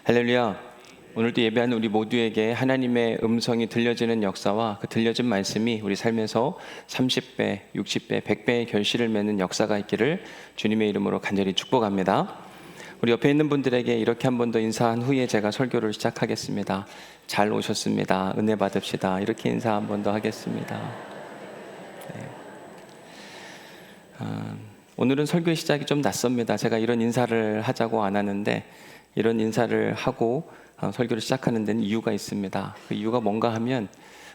할렐루야. 오늘도 예배하는 우리 모두에게 하나님의 음성이 들려지는 역사와 그 들려진 말씀이 우리 삶에서 30배, 60배, 100배의 결실을 맺는 역사가 있기를 주님의 이름으로 간절히 축복합니다. 우리 옆에 있는 분들에게 이렇게 한 번 더 인사한 후에 제가 설교를 시작하겠습니다. 잘 오셨습니다. 은혜 받읍시다. 이렇게 인사 한 번 더 하겠습니다. 오늘은 설교의 시작이 좀 낯섭니다. 제가 이런 인사를 하자고 안 하는데 이런 인사를 하고 설교를 시작하는 데는 이유가 있습니다. 그 이유가 뭔가 하면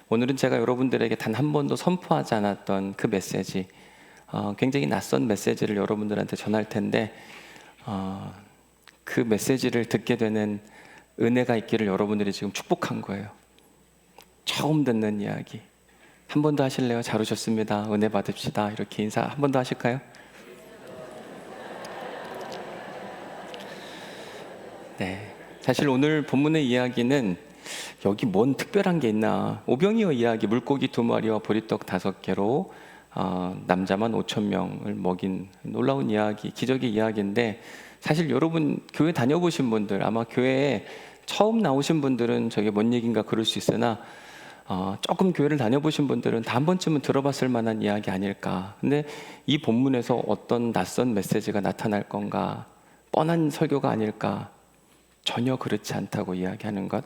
오늘은 제가 여러분들에게 단 한 번도 선포하지 않았던 그 메시지, 굉장히 낯선 메시지를 여러분들한테 전할 텐데 그 메시지를 듣게 되는 은혜가 있기를 여러분들이 지금 축복한 거예요. 처음 듣는 이야기 한 번 더 하실래요? 잘 오셨습니다. 은혜 받읍시다. 이렇게 인사 한 번 더 하실까요? 네. 사실 오늘 본문의 이야기는 여기 뭔 특별한 게 있나, 오병이어 이야기, 물고기 2마리와 보리떡 5개로 남자만 5,000명을 먹인 놀라운 이야기, 기적의 이야기인데, 사실 여러분 교회 다녀보신 분들, 아마 교회에 처음 나오신 분들은 저게 뭔 얘기인가 그럴 수 있으나 조금 교회를 다녀보신 분들은 다 한 번쯤은 들어봤을 만한 이야기 아닐까. 근데 이 본문에서 어떤 낯선 메시지가 나타날 건가, 뻔한 설교가 아닐까, 전혀 그렇지 않다고 이야기하는 것.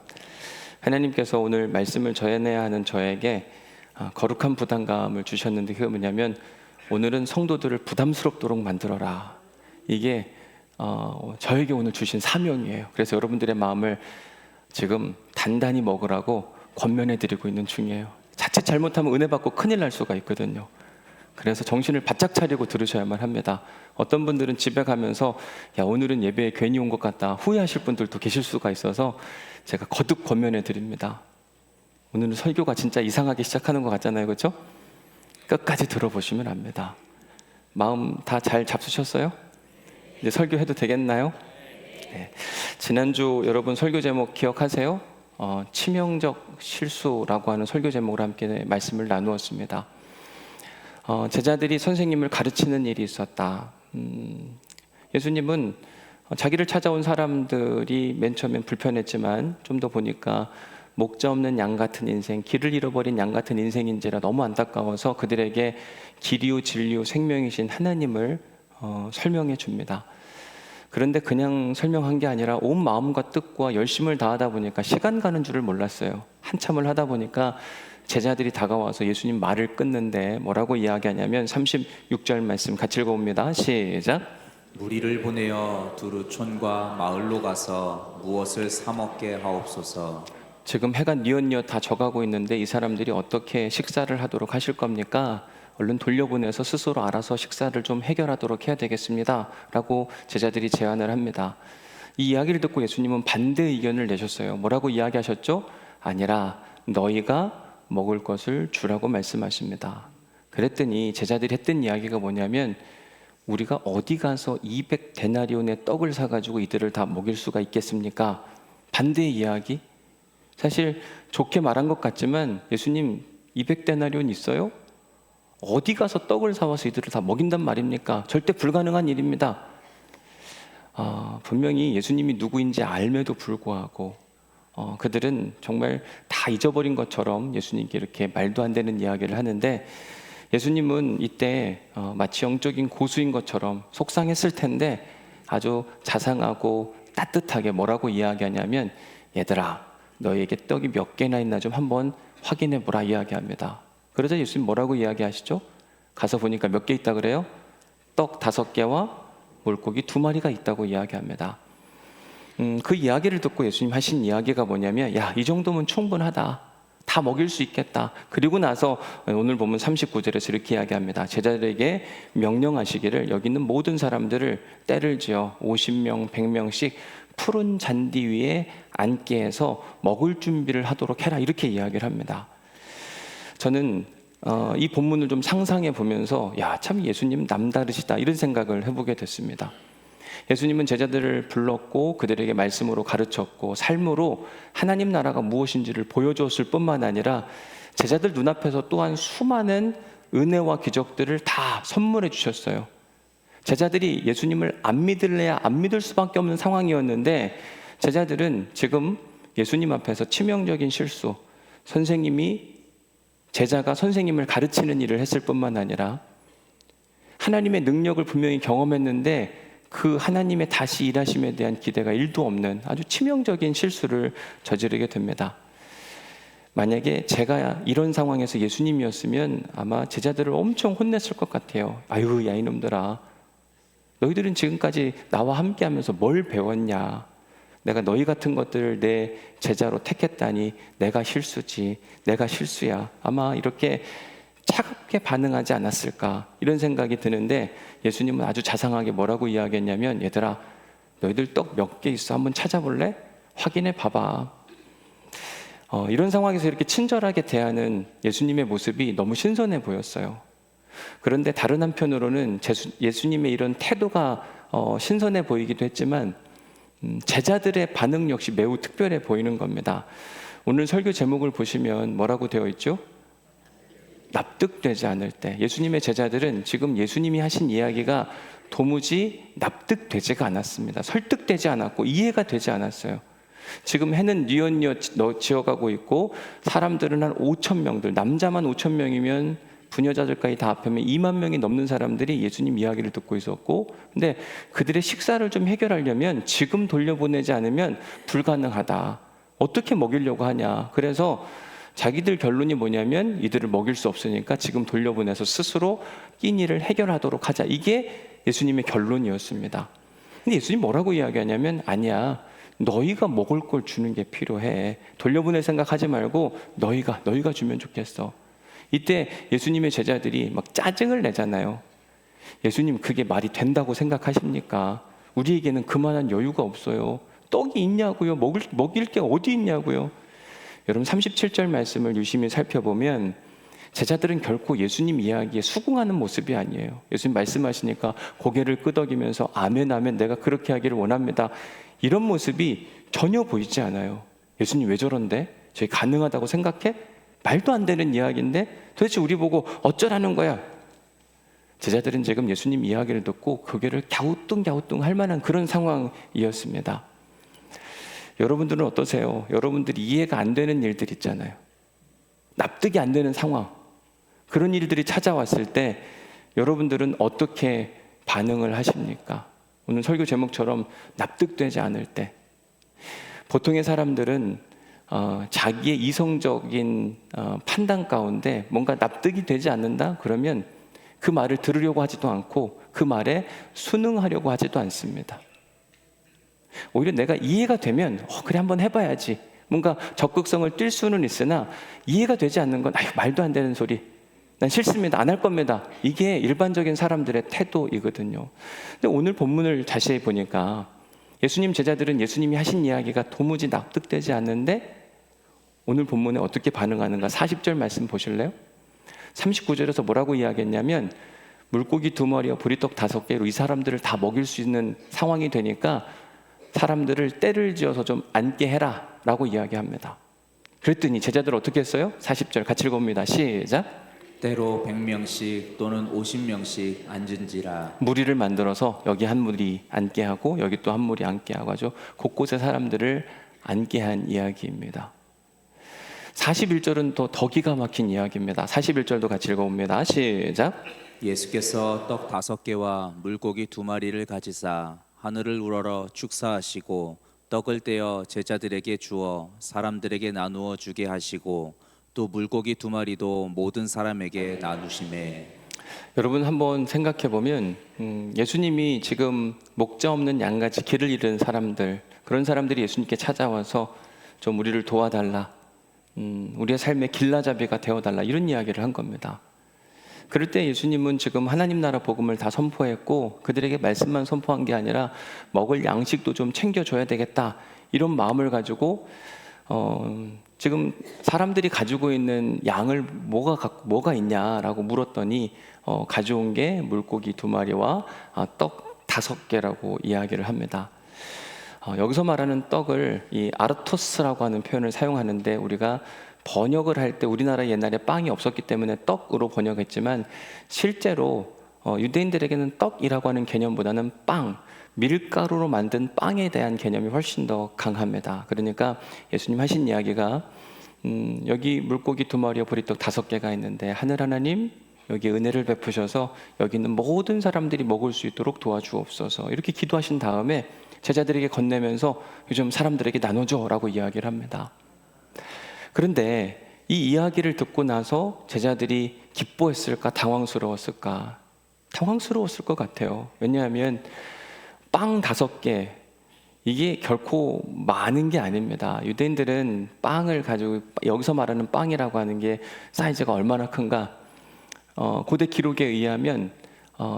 하나님께서 오늘 말씀을 전해야 하는 저에게 거룩한 부담감을 주셨는데, 그게 뭐냐면 오늘은 성도들을 부담스럽도록 만들어라. 이게 저에게 오늘 주신 사명이에요. 그래서 여러분들의 마음을 지금 단단히 먹으라고 권면해 드리고 있는 중이에요. 자칫 잘못하면 은혜 받고 큰일 날 수가 있거든요. 그래서 정신을 바짝 차리고 들으셔야만 합니다. 어떤 분들은 집에 가면서 야, 오늘은 예배에 괜히 온 것 같다 후회하실 분들도 계실 수가 있어서 제가 거듭 권면해 드립니다. 오늘은 설교가 진짜 이상하게 시작하는 것 같잖아요, 그렇죠? 끝까지 들어보시면 압니다. 마음 다 잘 잡수셨어요? 이제 설교해도 되겠나요? 네. 지난주 여러분 설교 제목 기억하세요? 치명적 실수라고 하는 설교 제목으로 함께 말씀을 나누었습니다. 제자들이 선생님을 가르치는 일이 있었다. 예수님은 자기를 찾아온 사람들이 맨 처음엔 불편했지만 좀 더 보니까 목자 없는 양 같은 인생, 길을 잃어버린 양 같은 인생인지라 너무 안타까워서 그들에게 길이요 진리요 생명이신 하나님을 설명해 줍니다. 그런데 그냥 설명한 게 아니라 온 마음과 뜻과 열심을 다하다 보니까 시간 가는 줄을 몰랐어요. 한참을 하다 보니까 제자들이 다가와서 예수님 말을 끊는데 뭐라고 이야기하냐면 36절 말씀 같이 읽어봅니다. 시작. 무리를 보내어 두루 촌과 마을로 가서 무엇을 사 먹게 하옵소서. 지금 해가 뉘엿뉘엿 다 져가고 있는데 이 사람들이 어떻게 식사를 하도록 하실 겁니까? 얼른 돌려보내서 스스로 알아서 식사를 좀 해결하도록 해야 되겠습니다 라고 제자들이 제안을 합니다. 이 이야기를 듣고 예수님은 반대 의견을 내셨어요. 뭐라고 이야기하셨죠? 아니라 너희가 먹을 것을 주라고 말씀하십니다. 그랬더니 제자들이 했던 이야기가 뭐냐면 우리가 어디 가서 200데나리온의 떡을 사가지고 이들을 다 먹일 수가 있겠습니까? 반대의 이야기. 사실 좋게 말한 것 같지만 예수님 200데나리온 있어요? 어디 가서 떡을 사와서 이들을 다 먹인단 말입니까? 절대 불가능한 일입니다. 분명히 예수님이 누구인지 알매도 불구하고 그들은 정말 다 잊어버린 것처럼 예수님께 이렇게 말도 안 되는 이야기를 하는데, 예수님은 이때 마치 영적인 고수인 것처럼 속상했을 텐데 아주 자상하고 따뜻하게 뭐라고 이야기하냐면 얘들아, 너희에게 떡이 몇 개나 있나 좀 한번 확인해 보라 이야기합니다. 그러자 예수님 뭐라고 이야기하시죠? 가서 보니까 몇 개 있다 그래요? 떡 5개와 물고기 2마리가 있다고 이야기합니다. 그 이야기를 듣고 예수님 하신 이야기가 뭐냐면 야, 이 정도면 충분하다. 다 먹일 수 있겠다. 그리고 나서 오늘 보면 39절에서 이렇게 이야기합니다. 제자들에게 명령하시기를 여기 있는 모든 사람들을 때를 지어 50명, 100명씩 푸른 잔디 위에 앉게 해서 먹을 준비를 하도록 해라. 이렇게 이야기를 합니다. 저는 이 본문을 좀 상상해 보면서 야, 참 예수님 남다르시다 이런 생각을 해보게 됐습니다. 예수님은 제자들을 불렀고 그들에게 말씀으로 가르쳤고 삶으로 하나님 나라가 무엇인지를 보여주었을 뿐만 아니라 제자들 눈앞에서 또한 수많은 은혜와 기적들을 다 선물해 주셨어요. 제자들이 예수님을 안 믿을래야 안 믿을 수밖에 없는 상황이었는데 제자들은 지금 예수님 앞에서 치명적인 실수, 제자가 선생님을 가르치는 일을 했을 뿐만 아니라 하나님의 능력을 분명히 경험했는데 그 하나님의 다시 일하심에 대한 기대가 1도 없는 아주 치명적인 실수를 저지르게 됩니다. 만약에 제가 이런 상황에서 예수님이었으면 아마 제자들을 엄청 혼냈을 것 같아요. 아유, 야 이놈들아, 너희들은 지금까지 나와 함께하면서 뭘 배웠냐? 내가 너희 같은 것들을 내 제자로 택했다니 내가 실수지, 내가 실수야. 아마 이렇게 차갑게 반응하지 않았을까, 이런 생각이 드는데 예수님은 아주 자상하게 뭐라고 이야기했냐면, 얘들아, 너희들 떡 몇 개 있어? 한번 찾아볼래? 확인해 봐봐. 이런 상황에서 이렇게 친절하게 대하는 예수님의 모습이 너무 신선해 보였어요. 그런데 다른 한편으로는 예수님의 이런 태도가 신선해 보이기도 했지만 제자들의 반응 역시 매우 특별해 보이는 겁니다. 오늘 설교 제목을 보시면 뭐라고 되어 있죠? 납득되지 않을 때. 예수님의 제자들은 지금 예수님이 하신 이야기가 도무지 납득되지가 않았습니다. 설득되지 않았고 이해가 되지 않았어요. 지금 해는 뉘엿뉘엿 지어가고 있고 사람들은 한 5천 명들, 남자만 5천 명이면 부녀자들까지 다 합하면 2만 명이 넘는 사람들이 예수님 이야기를 듣고 있었고, 근데 그들의 식사를 좀 해결하려면 지금 돌려보내지 않으면 불가능하다. 어떻게 먹이려고 하냐. 그래서 자기들 결론이 뭐냐면 이들을 먹일 수 없으니까 지금 돌려보내서 스스로 끼니를 해결하도록 하자. 이게 예수님의 결론이었습니다. 근데 예수님 뭐라고 이야기하냐면, 아니야, 너희가 먹을 걸 주는 게 필요해. 돌려보낼 생각하지 말고 너희가 주면 좋겠어. 이때 예수님의 제자들이 막 짜증을 내잖아요. 예수님, 그게 말이 된다고 생각하십니까? 우리에게는 그만한 여유가 없어요. 떡이 있냐고요? 먹일 게 어디 있냐고요? 여러분, 37절 말씀을 유심히 살펴보면 제자들은 결코 예수님 이야기에 수긍하는 모습이 아니에요. 예수님 말씀하시니까 고개를 끄덕이면서 아멘 아멘, 내가 그렇게 하기를 원합니다, 이런 모습이 전혀 보이지 않아요. 예수님 왜 저런데? 저희 가능하다고 생각해? 말도 안 되는 이야기인데 도대체 우리 보고 어쩌라는 거야? 제자들은 지금 예수님 이야기를 듣고 고개를 갸우뚱갸우뚱 할 만한 그런 상황이었습니다. 여러분들은 어떠세요? 여러분들이 이해가 안 되는 일들 있잖아요. 납득이 안 되는 상황. 그런 일들이 찾아왔을 때 여러분들은 어떻게 반응을 하십니까? 오늘 설교 제목처럼 납득되지 않을 때. 보통의 사람들은 자기의 이성적인 판단 가운데 뭔가 납득이 되지 않는다? 그러면 그 말을 들으려고 하지도 않고 그 말에 순응하려고 하지도 않습니다. 오히려 내가 이해가 되면 그래, 한번 해봐야지. 뭔가 적극성을 띨 수는 있으나 이해가 되지 않는 건 아유, 말도 안 되는 소리, 난 싫습니다, 안 할 겁니다, 이게 일반적인 사람들의 태도이거든요. 근데 오늘 본문을 자세히 보니까 예수님 제자들은 예수님이 하신 이야기가 도무지 납득되지 않는데 오늘 본문에 어떻게 반응하는가. 40절 말씀 보실래요? 39절에서 뭐라고 이야기했냐면, 물고기 2마리와 보리떡 5개로 이 사람들을 다 먹일 수 있는 상황이 되니까 사람들을 때를 지어서 좀 앉게 해라 라고 이야기합니다. 그랬더니 제자들 어떻게 했어요? 40절 같이 읽어봅니다. 시작. 때로 100명씩 또는 50명씩 앉은지라. 무리를 만들어서 여기 한 무리 앉게 하고 여기 또 한 무리 앉게 하고 아주 곳곳에 사람들을 앉게 한 이야기입니다. 41절은 더 기가 막힌 이야기입니다. 41절도 같이 읽어봅니다. 시작. 예수께서 떡 5개와 물고기 2마리를 가지사 하늘을 우러러 축사하시고 떡을 떼어 제자들에게 주어 사람들에게 나누어 주게 하시고 또 물고기 2마리도 모든 사람에게 나누시매. 여러분 한번 생각해 보면 예수님이 지금 목자 없는 양같이 길을 잃은 사람들, 그런 사람들이 예수님께 찾아와서 좀 우리를 도와달라, 우리의 삶의 길라잡이가 되어달라, 이런 이야기를 한 겁니다. 그럴 때 예수님은 지금 하나님 나라 복음을 다 선포했고 그들에게 말씀만 선포한 게 아니라 먹을 양식도 좀 챙겨줘야 되겠다, 이런 마음을 가지고 지금 사람들이 가지고 있는 양을 뭐가 있냐라고 물었더니 가져온 게 물고기 2마리와 떡 5개라고 이야기를 합니다. 여기서 말하는 떡을 이 아르토스라고 하는 표현을 사용하는데, 우리가 번역을 할 때 우리나라 옛날에 빵이 없었기 때문에 떡으로 번역했지만 실제로 유대인들에게는 떡이라고 하는 개념보다는 빵, 밀가루로 만든 빵에 대한 개념이 훨씬 더 강합니다. 그러니까 예수님 하신 이야기가 여기 물고기 2마리와 보리떡 5개가 있는데 하늘 하나님 여기 은혜를 베푸셔서 여기 있는 모든 사람들이 먹을 수 있도록 도와주옵소서, 이렇게 기도하신 다음에 제자들에게 건네면서 요즘 사람들에게 나눠줘라고 이야기를 합니다. 그런데 이 이야기를 듣고 나서 제자들이 기뻐했을까 당황스러웠을까? 당황스러웠을 것 같아요. 왜냐하면 빵 5개, 이게 결코 많은 게 아닙니다. 유대인들은 빵을 가지고, 여기서 말하는 빵이라고 하는 게 사이즈가 얼마나 큰가? 고대 기록에 의하면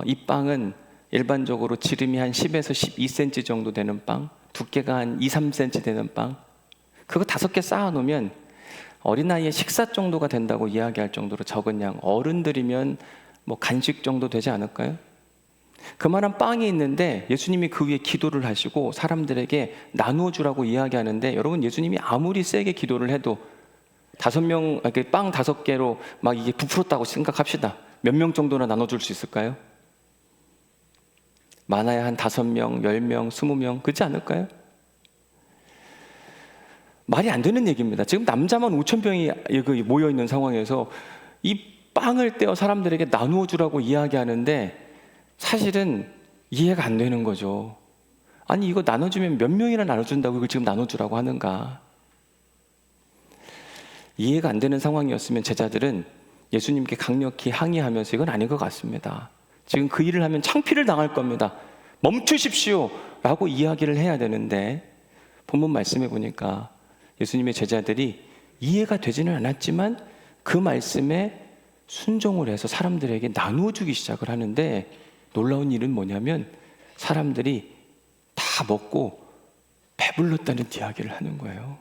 이 빵은 일반적으로 지름이 한 10에서 12cm 정도 되는 빵, 두께가 한 2, 3cm 되는 빵, 그거 5개 쌓아놓으면 어린아이의 식사 정도가 된다고 이야기할 정도로 적은 양, 어른들이면 뭐 간식 정도 되지 않을까요? 그만한 빵이 있는데 예수님이 그 위에 기도를 하시고 사람들에게 나누어 주라고 이야기하는데, 여러분 예수님이 아무리 세게 기도를 해도 빵 5개로 막 이게 부풀었다고 생각합시다. 몇 명 정도나 나눠줄 수 있을까요? 많아야 한 5명, 10명, 20명, 그렇지 않을까요? 말이 안 되는 얘기입니다. 지금 남자만 5,000병이 모여있는 상황에서 이 빵을 떼어 사람들에게 나누어 주라고 이야기하는데 사실은 이해가 안 되는 거죠. 아니 이거 나눠주면 몇 명이나 나눠준다고 이걸 지금 나눠주라고 하는가? 이해가 안 되는 상황이었으면 제자들은 예수님께 강력히 항의하면서 이건 아닌 것 같습니다, 지금 그 일을 하면 창피를 당할 겁니다, 멈추십시오 라고 이야기를 해야 되는데, 본문 말씀해 보니까 예수님의 제자들이 이해가 되지는 않았지만 그 말씀에 순종을 해서 사람들에게 나누어 주기 시작을 하는데, 놀라운 일은 뭐냐면 사람들이 다 먹고 배불렀다는 이야기를 하는 거예요.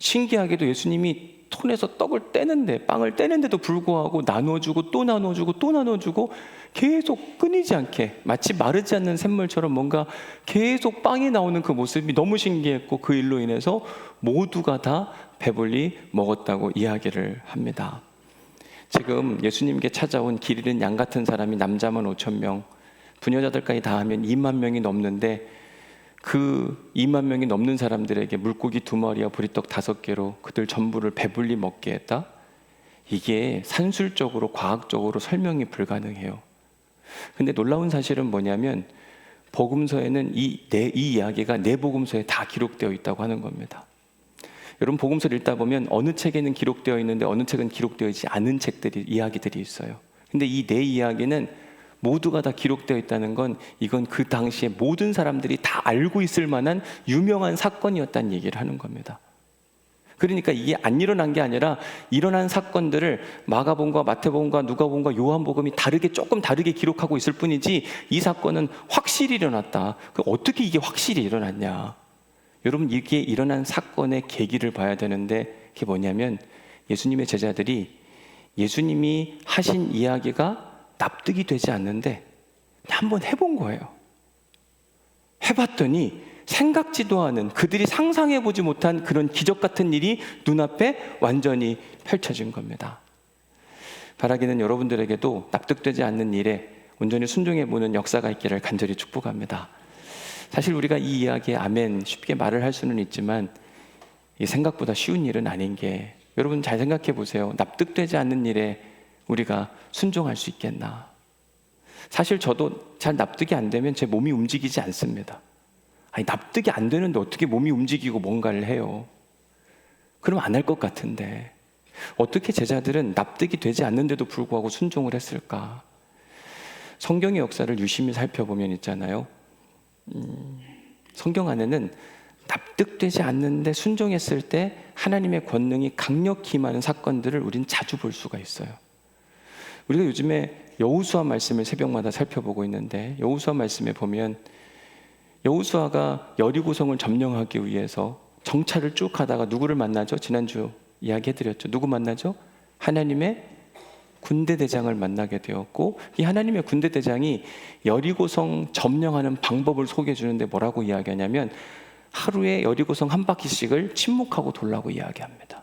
신기하게도 예수님이 손에서 떡을 떼는데, 빵을 떼는데도 불구하고 나눠주고 또 나눠주고 또 나눠주고 계속 끊이지 않게, 마치 마르지 않는 샘물처럼 뭔가 계속 빵이 나오는 그 모습이 너무 신기했고, 그 일로 인해서 모두가 다 배불리 먹었다고 이야기를 합니다. 지금 예수님께 찾아온 길 잃은 양 같은 사람이 남자만 5,000명, 부녀자들까지 다 하면 2만 명이 넘는데, 그 2만 명이 넘는 사람들에게 물고기 2마리와 보리떡 5개로 그들 전부를 배불리 먹게 했다? 이게 산술적으로 과학적으로 설명이 불가능해요. 근데 놀라운 사실은 뭐냐면 복음서에는 이 이야기가 4복음서에 다 기록되어 있다고 하는 겁니다. 여러분 복음서를 읽다 보면 어느 책에는 기록되어 있는데 어느 책은 기록되어 있지 않은 이야기들이 있어요. 근데 이 4 이야기는 모두가 다 기록되어 있다는 건, 이건 그 당시에 모든 사람들이 다 알고 있을 만한 유명한 사건이었다는 얘기를 하는 겁니다. 그러니까 이게 안 일어난 게 아니라 일어난 사건들을 마가복음과 마태복음과 누가복음과 요한복음이 조금 다르게 기록하고 있을 뿐이지, 이 사건은 확실히 일어났다. 어떻게 이게 확실히 일어났냐? 여러분 이게 일어난 사건의 계기를 봐야 되는데, 그게 뭐냐면 예수님의 제자들이 예수님이 하신 이야기가 납득이 되지 않는데 한번 해본 거예요. 해봤더니 생각지도 않은, 그들이 상상해보지 못한 그런 기적 같은 일이 눈앞에 완전히 펼쳐진 겁니다. 바라기는 여러분들에게도 납득되지 않는 일에 온전히 순종해보는 역사가 있기를 간절히 축복합니다. 사실 우리가 이 이야기에 아멘 쉽게 말을 할 수는 있지만 이 생각보다 쉬운 일은 아닌 게, 여러분 잘 생각해 보세요. 납득되지 않는 일에 우리가 순종할 수 있겠나? 사실 저도 잘 납득이 안 되면 제 몸이 움직이지 않습니다. 아니 납득이 안 되는데 어떻게 몸이 움직이고 뭔가를 해요? 그럼 안 할 것 같은데 어떻게 제자들은 납득이 되지 않는데도 불구하고 순종을 했을까? 성경의 역사를 유심히 살펴보면 있잖아요. 성경 안에는 납득되지 않는데 순종했을 때 하나님의 권능이 강력히 임하는 사건들을 우린 자주 볼 수가 있어요. 우리가 요즘에 여호수아 말씀을 새벽마다 살펴보고 있는데, 여호수아 말씀에 보면 여호수아가 여리고성을 점령하기 위해서 정찰을 쭉 하다가 누구를 만나죠? 지난주 이야기해드렸죠. 누구 만나죠? 하나님의 군대 대장을 만나게 되었고, 이 하나님의 군대 대장이 여리고성 점령하는 방법을 소개해 주는데 뭐라고 이야기하냐면 하루에 여리고성 한 바퀴씩을 침묵하고 돌라고 이야기합니다.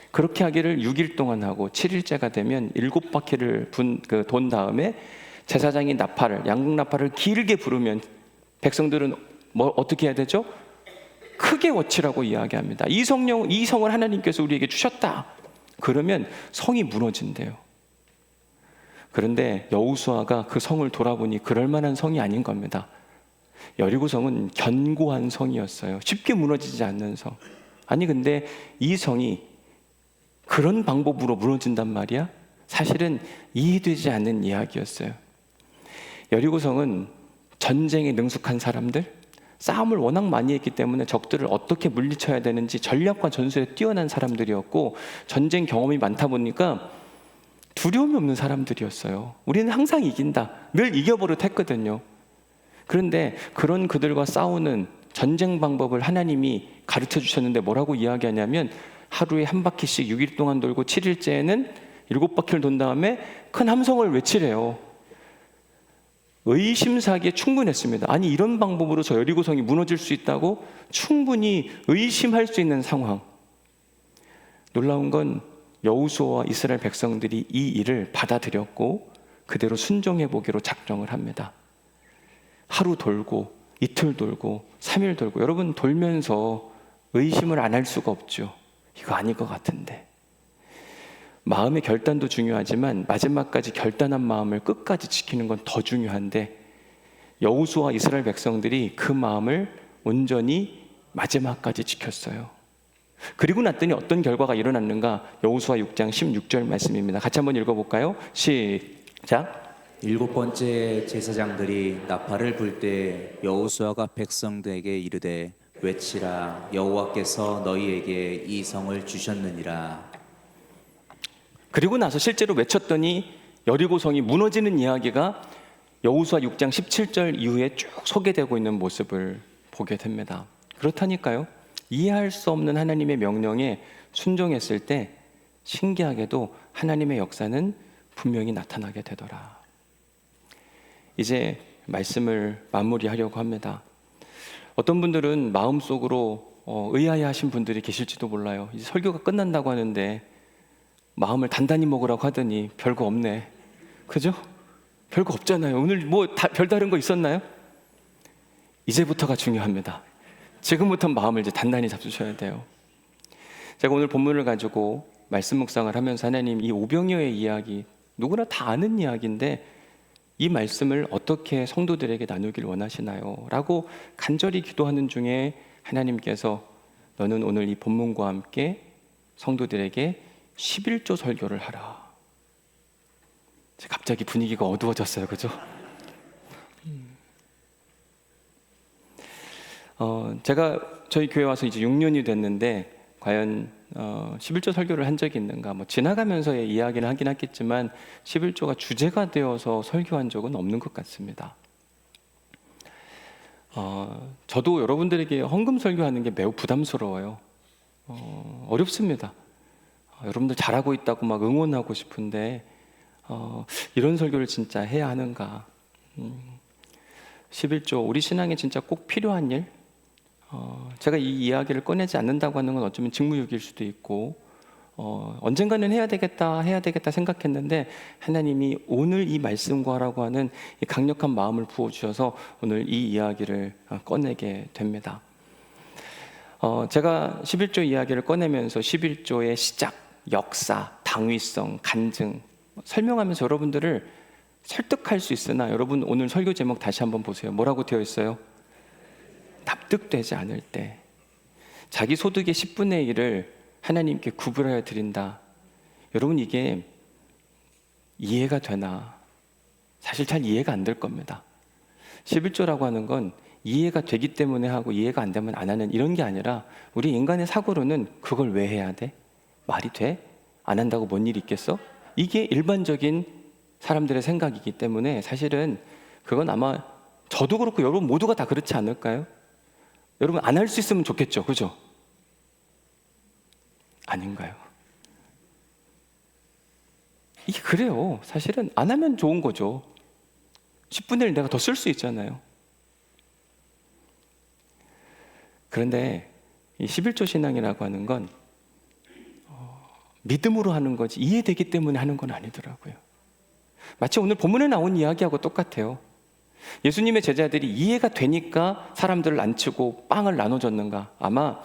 그렇게 하기를 6일 동안 하고 7일째가 되면 7바퀴를 돈 다음에 제사장이 양국 나팔을 길게 부르면 백성들은 어떻게 해야 되죠? 크게 외치라고 이야기합니다. 이 성을 하나님께서 우리에게 주셨다. 그러면 성이 무너진대요. 그런데 여호수아가 그 성을 돌아보니 그럴 만한 성이 아닌 겁니다. 여리고 성은 견고한 성이었어요. 쉽게 무너지지 않는 성. 아니 근데 이 성이 그런 방법으로 무너진단 말이야? 사실은 이해되지 않는 이야기였어요. 여리고 성은 전쟁에 능숙한 사람들, 싸움을 워낙 많이 했기 때문에 적들을 어떻게 물리쳐야 되는지 전략과 전술에 뛰어난 사람들이었고, 전쟁 경험이 많다 보니까 두려움이 없는 사람들이었어요. 우리는 항상 이긴다, 늘 이겨버릇 했거든요. 그런데 그런 그들과 싸우는 전쟁 방법을 하나님이 가르쳐 주셨는데 뭐라고 이야기하냐면, 하루에 한 바퀴씩 6일 동안 돌고 7일째에는 7바퀴를 돈 다음에 큰 함성을 외치래요. 의심사기에 충분했습니다. 아니 이런 방법으로 저 여리고성이 무너질 수 있다고? 충분히 의심할 수 있는 상황. 놀라운 건 여호수아와 이스라엘 백성들이 이 일을 받아들였고 그대로 순종해 보기로 작정을 합니다. 하루 돌고 이틀 돌고 3일 돌고, 여러분 돌면서 의심을 안 할 수가 없죠. 이거 아닐 것 같은데. 마음의 결단도 중요하지만 마지막까지 결단한 마음을 끝까지 지키는 건 더 중요한데, 여호수아와 이스라엘 백성들이 그 마음을 온전히 마지막까지 지켰어요. 그리고 났더니 어떤 결과가 일어났는가? 여호수아 6장 16절 말씀입니다. 같이 한번 읽어볼까요? 시작. 7번째 제사장들이 나팔을 불 때 여호수아가 백성들에게 이르되 외치라, 여호와께서 너희에게 이 성을 주셨느니라. 그리고 나서 실제로 외쳤더니 여리고성이 무너지는 이야기가 여호수아 6장 17절 이후에 쭉 소개되고 있는 모습을 보게 됩니다. 그렇다니까요. 이해할 수 없는 하나님의 명령에 순종했을 때 신기하게도 하나님의 역사는 분명히 나타나게 되더라. 이제 말씀을 마무리하려고 합니다. 어떤 분들은 마음속으로 의아해하신 분들이 계실지도 몰라요. 이제 설교가 끝난다고 하는데 마음을 단단히 먹으라고 하더니 별거 없네. 그죠? 별거 없잖아요. 오늘 뭐 별다른 거 있었나요? 이제부터가 중요합니다. 지금부터 마음을 이제 단단히 잡수셔야 돼요. 제가 오늘 본문을 가지고 말씀 묵상을 하면서 하나님, 이 오병이어의 이야기 누구나 다 아는 이야기인데 이 말씀을 어떻게 성도들에게 나누길 원하시나요? 라고 간절히 기도하는 중에 하나님께서 너는 오늘 이 본문과 함께 성도들에게 11조 설교를 하라. 갑자기 분위기가 어두워졌어요. 그죠? 제가 저희 교회 와서 이제 6년이 됐는데 과연 11조 설교를 한 적이 있는가? 뭐 지나가면서의 이야기는 하긴 했겠지만 11조가 주제가 되어서 설교한 적은 없는 것 같습니다. 저도 여러분들에게 헌금 설교하는 게 매우 부담스러워요. 어렵습니다. 여러분들 잘하고 있다고 막 응원하고 싶은데 이런 설교를 진짜 해야 하는가? 11조, 우리 신앙에 진짜 꼭 필요한 일? 제가 이 이야기를 꺼내지 않는다고 하는 건 어쩌면 직무유기일 수도 있고 언젠가는 해야 되겠다 생각했는데 하나님이 오늘 이 말씀과라고 하는 이 강력한 마음을 부어주셔서 오늘 이 이야기를 꺼내게 됩니다. 제가 11조 이야기를 꺼내면서 11조의 시작, 역사, 당위성, 간증 설명하면서 여러분들을 설득할 수 있으나 여러분 오늘 설교 제목 다시 한번 보세요. 뭐라고 되어 있어요? 납득되지 않을 때 자기 소득의 10분의 1을 하나님께 구별하여 드린다. 여러분 이게 이해가 되나? 사실 잘 이해가 안 될 겁니다. 11조라고 하는 건 이해가 되기 때문에 하고 이해가 안 되면 안 하는 이런 게 아니라 우리 인간의 사고로는 그걸 왜 해야 돼? 말이 돼? 안 한다고 뭔 일이 있겠어? 이게 일반적인 사람들의 생각이기 때문에 사실은 그건 아마 저도 그렇고 여러분 모두가 다 그렇지 않을까요? 여러분 안 할 수 있으면 좋겠죠, 그죠? 아닌가요? 이게 그래요. 사실은 안 하면 좋은 거죠. 10분의 1 내가 더 쓸 수 있잖아요. 그런데 이 11조 신앙이라고 하는 건 믿음으로 하는 거지 이해되기 때문에 하는 건 아니더라고요. 마치 오늘 본문에 나온 이야기하고 똑같아요. 예수님의 제자들이 이해가 되니까 사람들을 앉히고 빵을 나눠줬는가? 아마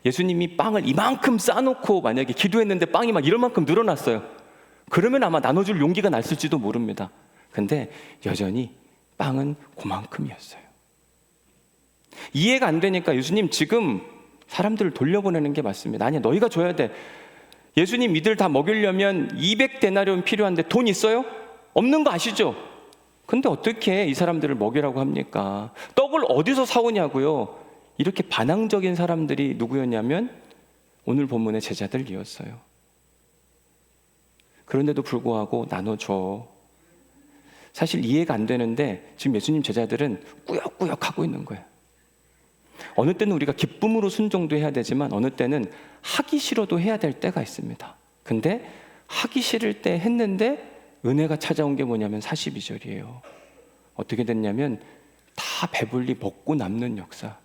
예수님이 빵을 이만큼 싸놓고 만약에 기도했는데 빵이 막 이만큼 늘어났어요. 그러면 아마 나눠줄 용기가 났을지도 모릅니다. 근데 여전히 빵은 그만큼이었어요. 이해가 안 되니까 예수님 지금 사람들을 돌려보내는 게 맞습니다. 아니야, 너희가 줘야 돼. 예수님 이들 다 먹이려면 200데나리온 필요한데 돈 있어요? 없는 거 아시죠? 근데 어떻게 이 사람들을 먹이라고 합니까? 떡을 어디서 사오냐고요? 이렇게 반항적인 사람들이 누구였냐면 오늘 본문의 제자들이었어요. 그런데도 불구하고 나눠줘. 사실 이해가 안 되는데 지금 예수님 제자들은 꾸역꾸역 하고 있는 거예요. 어느 때는 우리가 기쁨으로 순종도 해야 되지만 어느 때는 하기 싫어도 해야 될 때가 있습니다. 근데 하기 싫을 때 했는데 은혜가 찾아온 게 뭐냐면 42절이에요. 어떻게 됐냐면 다 배불리 먹고 남는 역사.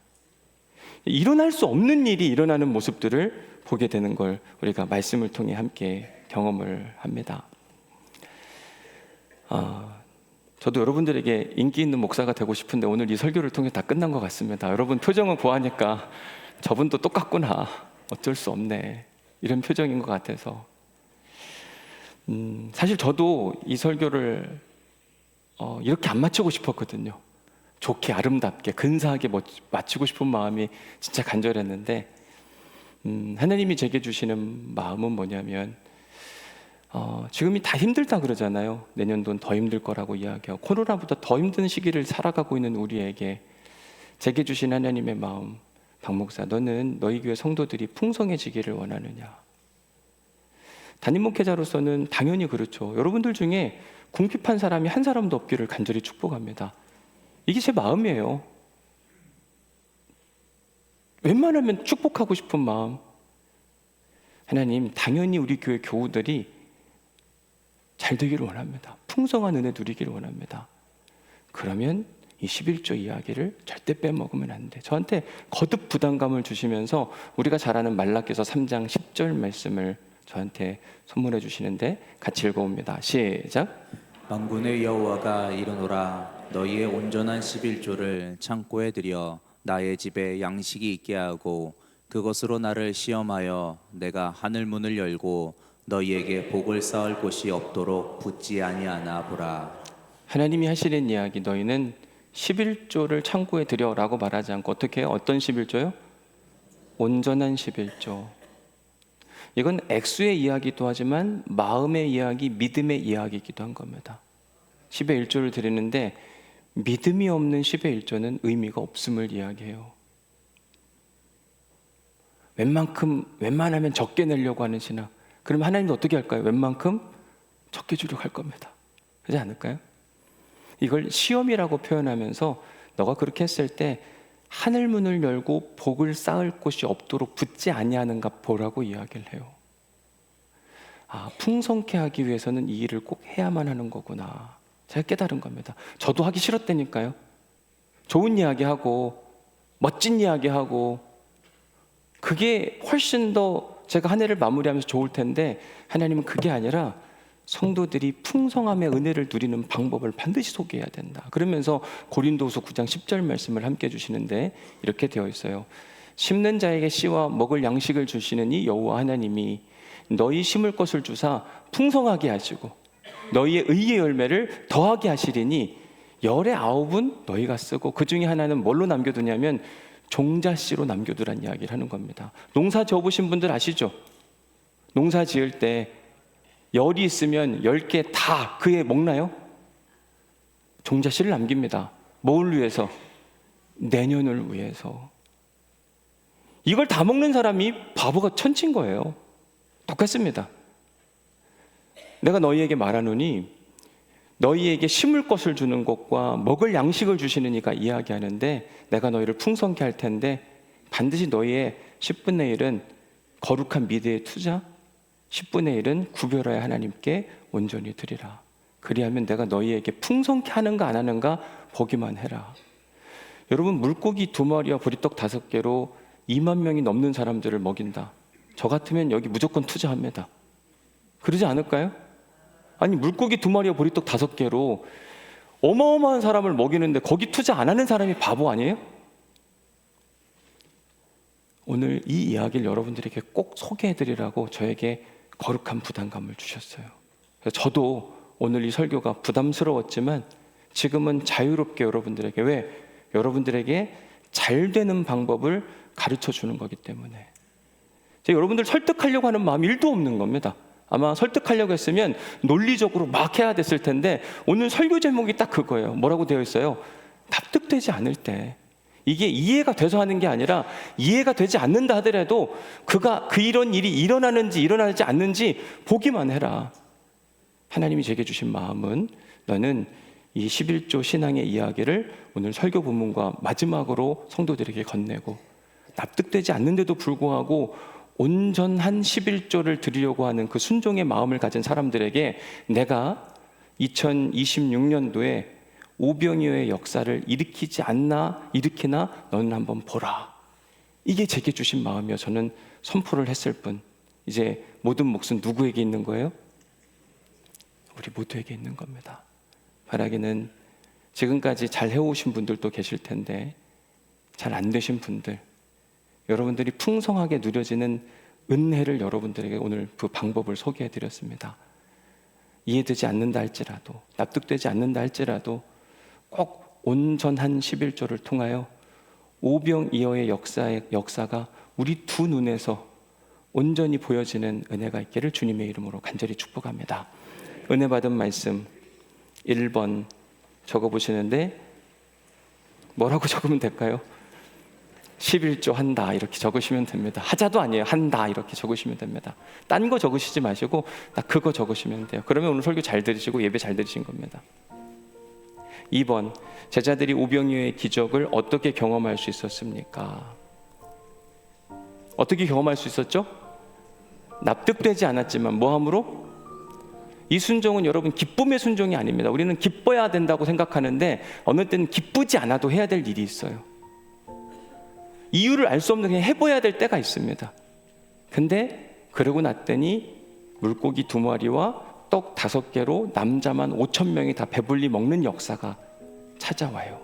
일어날 수 없는 일이 일어나는 모습들을 보게 되는 걸 우리가 말씀을 통해 함께 경험을 합니다. 저도 여러분들에게 인기 있는 목사가 되고 싶은데 오늘 이 설교를 통해 다 끝난 것 같습니다. 여러분 표정을 보아하니까 저분도 똑같구나, 어쩔 수 없네, 이런 표정인 것 같아서 사실 저도 이 설교를 이렇게 안 마치고 싶었거든요. 좋게 아름답게 근사하게 마치고 싶은 마음이 진짜 간절했는데 하나님이 제게 주시는 마음은 뭐냐면 지금이 다 힘들다 그러잖아요. 내년도는 더 힘들 거라고 이야기하고 코로나보다 더 힘든 시기를 살아가고 있는 우리에게 제게 주신 하나님의 마음, 박 목사, 너는 너희 교회 성도들이 풍성해지기를 원하느냐? 담임 목회자로서는 당연히 그렇죠. 여러분들 중에 궁핍한 사람이 한 사람도 없기를 간절히 축복합니다. 이게 제 마음이에요. 웬만하면 축복하고 싶은 마음. 하나님, 당연히 우리 교회 교우들이 잘 되기를 원합니다. 풍성한 은혜 누리기를 원합니다. 그러면 이 11조 이야기를 절대 빼먹으면 안 돼. 저한테 거듭 부담감을 주시면서 우리가 잘 아는 말라기서 3장 10절 말씀을 저한테 선물해 주시는데 같이 읽어봅니다. 시작. 만군의 여호와가 이르노라 너희의 온전한 11조를 창고에 들여 나의 집에 양식이 있게 하고 그것으로 나를 시험하여 내가 하늘 문을 열고 너희에게 복을 쌓을 곳이 없도록 붙지 아니하나 보라. 하나님이 하시는 이야기, 너희는 11조를 창고에 들여라고 말하지 않고 어떻게 해요? 어떤 11조요? 온전한 11조. 이건 액수의 이야기도 하지만 마음의 이야기, 믿음의 이야기이기도 한 겁니다. 10의 1조를 드리는데 믿음이 없는 10의 1조는 의미가 없음을 이야기해요. 웬만하면 적게 내려고 하는 신앙. 그럼 하나님도 어떻게 할까요? 웬만큼 적게 주려고 할 겁니다. 그렇지 않을까요? 이걸 시험이라고 표현하면서 너가 그렇게 했을 때 하늘 문을 열고 복을 쌓을 곳이 없도록 붙지 아니하는가 보라고 이야기를 해요. 풍성케 하기 위해서는 이 일을 꼭 해야만 하는 거구나. 제가 깨달은 겁니다. 저도 하기 싫었다니까요. 좋은 이야기하고 멋진 이야기하고 그게 훨씬 더 제가 한 해를 마무리하면서 좋을 텐데 하나님은 그게 아니라 성도들이 풍성함의 은혜를 누리는 방법을 반드시 소개해야 된다. 그러면서 고린도후서 9장 10절 말씀을 함께 해주시는데 이렇게 되어 있어요. 심는 자에게 씨와 먹을 양식을 주시는 이 여호와 하나님이 너희 심을 것을 주사 풍성하게 하시고 너희의 의의 열매를 더하게 하시리니 열의 9은 너희가 쓰고 그 중에 하나는 뭘로 남겨두냐면 종자씨로 남겨두란 이야기를 하는 겁니다. 농사 지어보신 분들 아시죠? 농사 지을 때 열이 있으면 10개 다 그에 먹나요? 종자씨를 남깁니다. 뭘 위해서? 내년을 위해서. 이걸 다 먹는 사람이 바보가 천치인 거예요. 똑같습니다. 내가 너희에게 말하노니 너희에게 심을 것을 주는 것과 먹을 양식을 주시는 이가 이야기하는데 내가 너희를 풍성케 할 텐데 반드시 너희의 10분의 1은 거룩한 미대의 투자, 10분의 1은 구별하여 하나님께 온전히 드리라. 그리하면 내가 너희에게 풍성케 하는가 안 하는가 보기만 해라. 여러분, 물고기 2마리와 보리떡 5개로 2만 명이 넘는 사람들을 먹인다. 저 같으면 여기 무조건 투자합니다. 그러지 않을까요? 아니 물고기 2마리와 보리떡 5개로 어마어마한 사람을 먹이는데 거기 투자 안 하는 사람이 바보 아니에요? 오늘 이 이야기를 여러분들에게 꼭 소개해드리라고 저에게 거룩한 부담감을 주셨어요. 그래서 저도 오늘 이 설교가 부담스러웠지만 지금은 자유롭게 여러분들에게, 왜? 여러분들에게 잘 되는 방법을 가르쳐 주는 거기 때문에. 제가 여러분들 설득하려고 하는 마음 1도 없는 겁니다. 아마 설득하려고 했으면 논리적으로 막 해야 됐을 텐데 오늘 설교 제목이 딱 그거예요. 뭐라고 되어 있어요? 납득되지 않을 때. 이게 이해가 돼서 하는 게 아니라 이해가 되지 않는다 하더라도 이런 일이 일어나는지 일어나지 않는지 보기만 해라. 하나님이 제게 주신 마음은 너는 이 11조 신앙의 이야기를 오늘 설교 본문과 마지막으로 성도들에게 건네고 납득되지 않는데도 불구하고 온전한 11조를 드리려고 하는 그 순종의 마음을 가진 사람들에게 내가 2026년도에 오병이어의 역사를 일으키나 너는 한번 보라. 이게 제게 주신 마음이요. 저는 선포를 했을 뿐. 이제 모든 몫은 누구에게 있는 거예요? 우리 모두에게 있는 겁니다. 바라기는 지금까지 잘 해오신 분들도 계실 텐데 잘 안 되신 분들, 여러분들이 풍성하게 누려지는 은혜를 여러분들에게 오늘 그 방법을 소개해드렸습니다. 이해되지 않는다 할지라도, 납득되지 않는다 할지라도 꼭 온전한 11조를 통하여 오병이어의 역사가 우리 두 눈에서 온전히 보여지는 은혜가 있기를 주님의 이름으로 간절히 축복합니다. 은혜 받은 말씀 1번 적어보시는데 뭐라고 적으면 될까요? 11조 한다 이렇게 적으시면 됩니다. 하자도 아니에요. 한다 이렇게 적으시면 됩니다. 딴 거 적으시지 마시고 딱 그거 적으시면 돼요. 그러면 오늘 설교 잘 들으시고 예배 잘 들으신 겁니다. 2번, 제자들이 오병이어의 기적을 어떻게 경험할 수 있었습니까? 어떻게 경험할 수 있었죠? 납득되지 않았지만 뭐함으로? 이 순종은 여러분 기쁨의 순종이 아닙니다. 우리는 기뻐야 된다고 생각하는데 어느 때는 기쁘지 않아도 해야 될 일이 있어요. 이유를 알 수 없는 그냥 해봐야 될 때가 있습니다. 근데 그러고 났더니 물고기 2마리와 떡 5개로 남자만 5,000명이 다 배불리 먹는 역사가 찾아와요.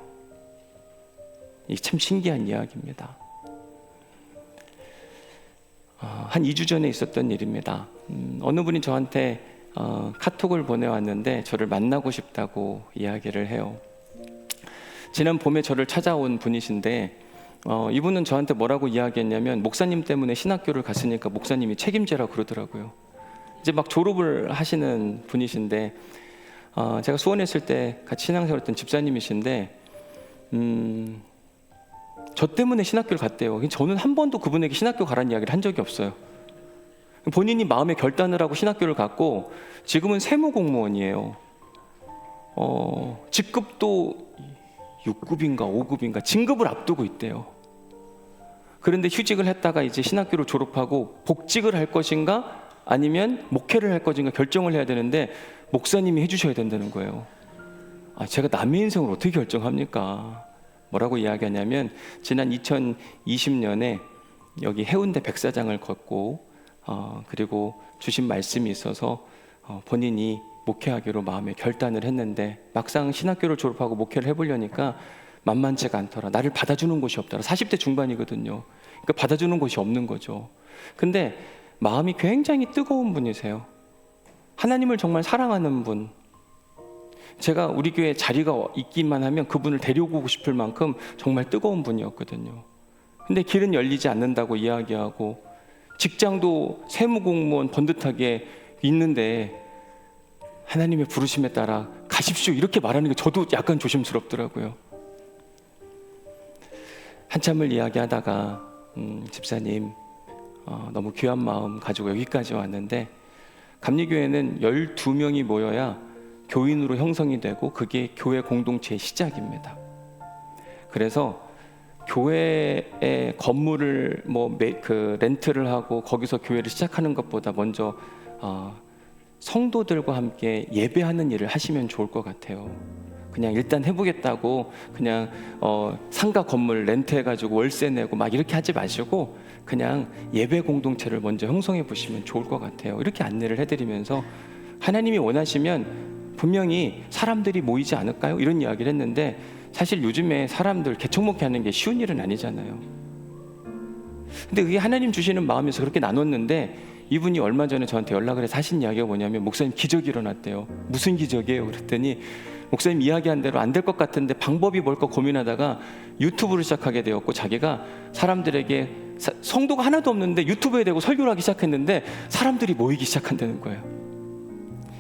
이게 참 신기한 이야기입니다. 한 2주 전에 있었던 일입니다. 어느 분이 저한테 카톡을 보내왔는데 저를 만나고 싶다고 이야기를 해요. 지난 봄에 저를 찾아온 분이신데 이분은 저한테 뭐라고 이야기했냐면 목사님 때문에 신학교를 갔으니까 목사님이 책임지라 그러더라고요. 이제 막 졸업을 하시는 분이신데 제가 수원에 있을 때 같이 신앙생활 했던 집사님이신데 저 때문에 신학교를 갔대요. 저는 한 번도 그분에게 신학교 가라는 이야기를 한 적이 없어요. 본인이 마음에 결단을 하고 신학교를 갔고 지금은 세무공무원이에요. 직급도 6급인가 5급인가 진급을 앞두고 있대요. 그런데 휴직을 했다가 이제 신학교를 졸업하고 복직을 할 것인가 아니면 목회를 할 것인가 결정을 해야 되는데 목사님이 해주셔야 된다는 거예요. 제가 남의 인생을 어떻게 결정합니까? 뭐라고 이야기하냐면 지난 2020년에 여기 해운대 백사장을 걷고 그리고 주신 말씀이 있어서 본인이 목회하기로 마음에 결단을 했는데 막상 신학교를 졸업하고 목회를 해보려니까 만만치가 않더라. 나를 받아주는 곳이 없더라. 40대 중반이거든요. 그러니까 받아주는 곳이 없는 거죠. 근데 마음이 굉장히 뜨거운 분이세요. 하나님을 정말 사랑하는 분. 제가 우리 교회에 자리가 있기만 하면 그분을 데려오고 싶을 만큼 정말 뜨거운 분이었거든요. 근데 길은 열리지 않는다고 이야기하고 직장도 세무공무원 번듯하게 있는데 하나님의 부르심에 따라 가십시오 이렇게 말하는 게 저도 약간 조심스럽더라고요. 한참을 이야기하다가 집사님 너무 귀한 마음 가지고 여기까지 왔는데 감리교회는 12명이 모여야 교인으로 형성이 되고 그게 교회 공동체의 시작입니다. 그래서 교회의 건물을 렌트를 하고 거기서 교회를 시작하는 것보다 먼저 성도들과 함께 예배하는 일을 하시면 좋을 것 같아요. 그냥 일단 해보겠다고 그냥 상가 건물 렌트해가지고 월세 내고 막 이렇게 하지 마시고 그냥 예배 공동체를 먼저 형성해 보시면 좋을 것 같아요. 이렇게 안내를 해드리면서 하나님이 원하시면 분명히 사람들이 모이지 않을까요? 이런 이야기를 했는데 사실 요즘에 사람들 개척목회 하는 게 쉬운 일은 아니잖아요. 근데 그게 하나님 주시는 마음에서 그렇게 나눴는데 이분이 얼마 전에 저한테 연락을 해서 하신 이야기가 뭐냐면 목사님 기적이 일어났대요. 무슨 기적이에요? 그랬더니 목사님 이야기한 대로 안 될 것 같은데 방법이 뭘까 고민하다가 유튜브를 시작하게 되었고 자기가 사람들에게 성도가 하나도 없는데 유튜브에 대고 설교를 하기 시작했는데 사람들이 모이기 시작한다는 거예요.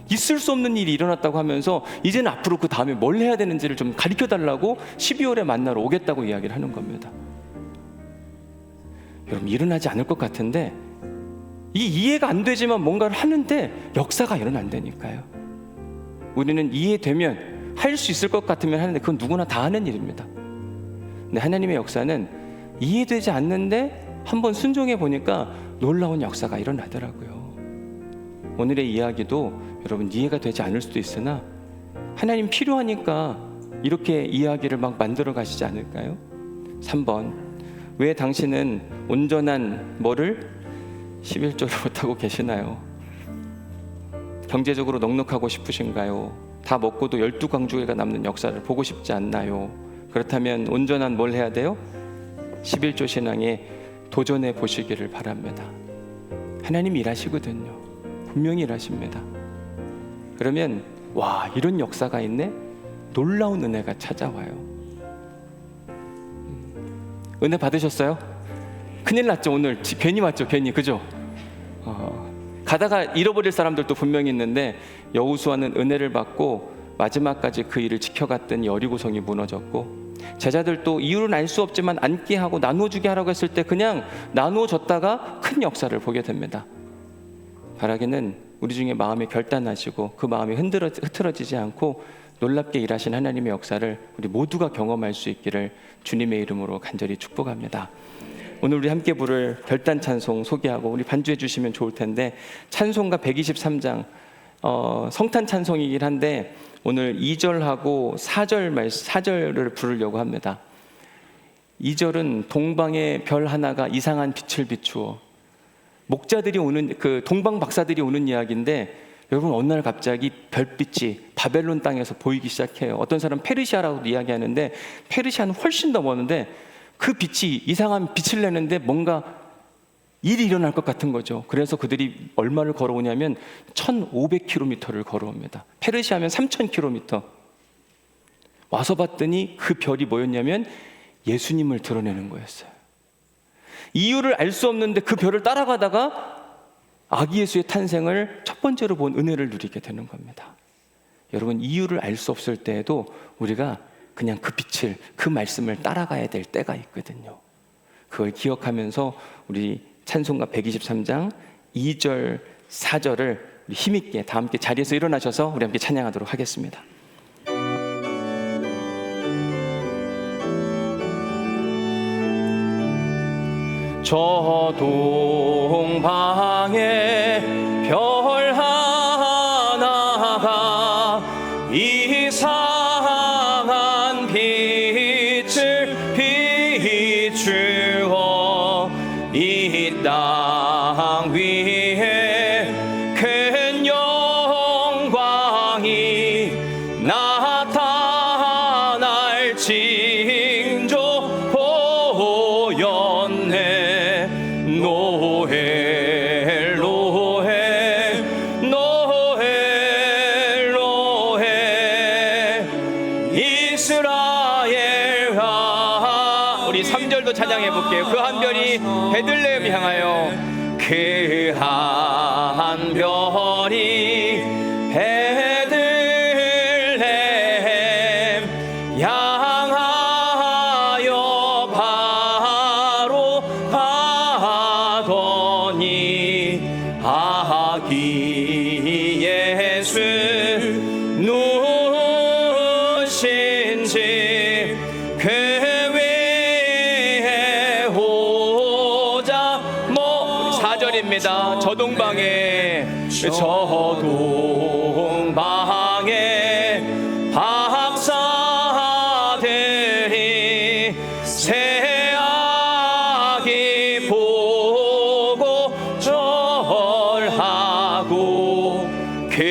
있을 수 없는 일이 일어났다고 하면서 이제는 앞으로 그 다음에 뭘 해야 되는지를 좀 가르쳐달라고 12월에 만나러 오겠다고 이야기를 하는 겁니다. 여러분 일어나지 않을 것 같은데 이 이해가 안 되지만 뭔가를 하는데 역사가 일어난다니까요. 우리는 이해되면 할 수 있을 것 같으면 하는데 그건 누구나 다 하는 일입니다. 근데 하나님의 역사는 이해되지 않는데 한번 순종해 보니까 놀라운 역사가 일어나더라고요. 오늘의 이야기도 여러분 이해가 되지 않을 수도 있으나 하나님 필요하니까 이렇게 이야기를 막 만들어 가시지 않을까요? 3번, 왜 당신은 온전한 뭐를 11조를 못하고 계시나요? 경제적으로 넉넉하고 싶으신가요? 다 먹고도 12강주가 남는 역사를 보고 싶지 않나요? 그렇다면 온전한 뭘 해야 돼요? 11조 신앙에 도전해 보시기를 바랍니다. 하나님이 일하시거든요. 분명히 일하십니다. 그러면 와, 이런 역사가 있네? 놀라운 은혜가 찾아와요. 은혜 받으셨어요? 큰일 났죠. 오늘 괜히 왔죠. 괜히, 그죠? 가다가 잃어버릴 사람들도 분명히 있는데 여호수아는 은혜를 받고 마지막까지 그 일을 지켜갔더니 여리고성이 무너졌고, 제자들도 이유는 알 수 없지만 앉게 하고 나누어주게 하라고 했을 때 그냥 나누어졌다가 큰 역사를 보게 됩니다. 바라기는 우리 중에 마음이 결단하시고 그 마음이 흐트러지지 않고 놀랍게 일하신 하나님의 역사를 우리 모두가 경험할 수 있기를 주님의 이름으로 간절히 축복합니다. 오늘 우리 함께 부를 결단 찬송 소개하고 우리 반주해 주시면 좋을 텐데, 찬송가 123장 성탄 찬송이긴 한데 오늘 2절하고 4절을 부르려고 합니다. 2절은 동방의 별 하나가 이상한 빛을 비추어, 목자들이 오는, 그 동방 박사들이 오는 이야기인데, 여러분 어느 날 갑자기 별빛이 바벨론 땅에서 보이기 시작해요. 어떤 사람은 페르시아라고도 이야기하는데 페르시아는 훨씬 더 먼데 그 빛이 이상한 빛을 내는데 뭔가 일이 일어날 것 같은 거죠. 그래서 그들이 얼마를 걸어오냐면 1500km를 걸어옵니다. 페르시아면 3000km. 와서 봤더니 그 별이 뭐였냐면 예수님을 드러내는 거였어요. 이유를 알 수 없는데 그 별을 따라가다가 아기 예수의 탄생을 첫 번째로 본 은혜를 누리게 되는 겁니다. 여러분, 이유를 알 수 없을 때에도 우리가 그냥 그 빛을, 그 말씀을 따라가야 될 때가 있거든요. 그걸 기억하면서 우리 찬송가 123장 2절, 4절을 우리 힘있게 다 함께 자리에서 일어나셔서 우리 함께 찬양하도록 하겠습니다. 저 동방에 별 하나가 이상한 빛을 비추어 이 땅 위에 큰 영광이 나타날 징조 보였네. 노엘 노엘 노엘 노엘 이스라엘아. 우리 3절도 찬양해 볼게요. 그 한 별이 베들레헴 향하여, 그 한 별이 베들레헴 향하여 바로 가더니 아기 예수 누신 집 그 위에 오자. 뭐 4절입니다. 저 동방에 박사들이 새 아기 보고 절하고 그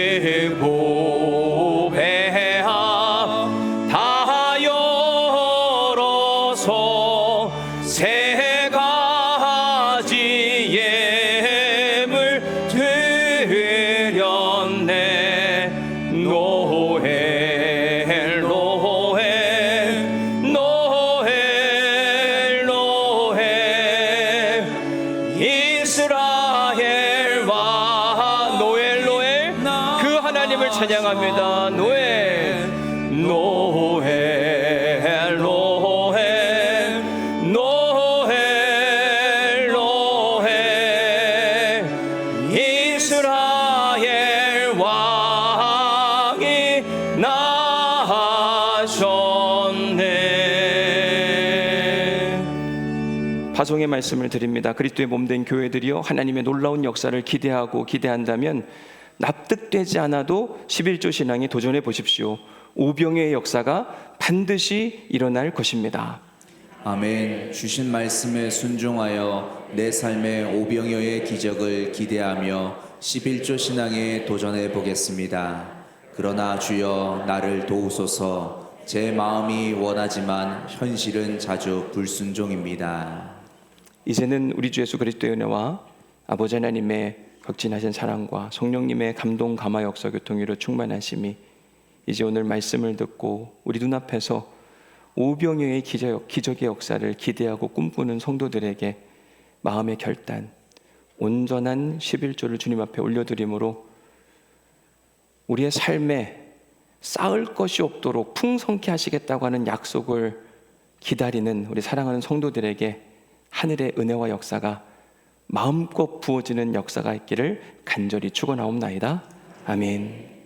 예물 드렸네. 노엘 노엘 노엘 노엘 이스라엘 왕. 노엘 노엘 그 하나님을 찬양합니다. 노엘 노엘 노엘 노엘 노엘 이스라엘 왕이 나셨네. 파송의 말씀을 드립니다. 그리스도의 몸된 교회들이요, 하나님의 놀라운 역사를 기대한다면 납득되지 않아도 11조 신앙에 도전해 보십시오. 오병이어의 역사가 반드시 일어날 것입니다. 아멘. 주신 말씀에 순종하여 내 삶의 오병이어의 기적을 기대하며 11조 신앙에 도전해 보겠습니다. 그러나 주여 나를 도우소서. 제 마음이 원하지만 현실은 자주 불순종입니다. 이제는 우리 주 예수 그리스도의 은혜와 아버지 하나님의 극진하신 사랑과 성령님의 감동 감화 역사 교통으로 충만하심이 이제 오늘 말씀을 듣고 우리 눈앞에서 오병이어의 기적의 역사를 기대하고 꿈꾸는 성도들에게 마음의 결단, 온전한 11조를 주님 앞에 올려드림으로 우리의 삶에 쌓을 것이 없도록 풍성케 하시겠다고 하는 약속을 기다리는 우리 사랑하는 성도들에게 하늘의 은혜와 역사가 마음껏 부어지는 역사가 있기를 간절히 축원하옵나이다. 아멘.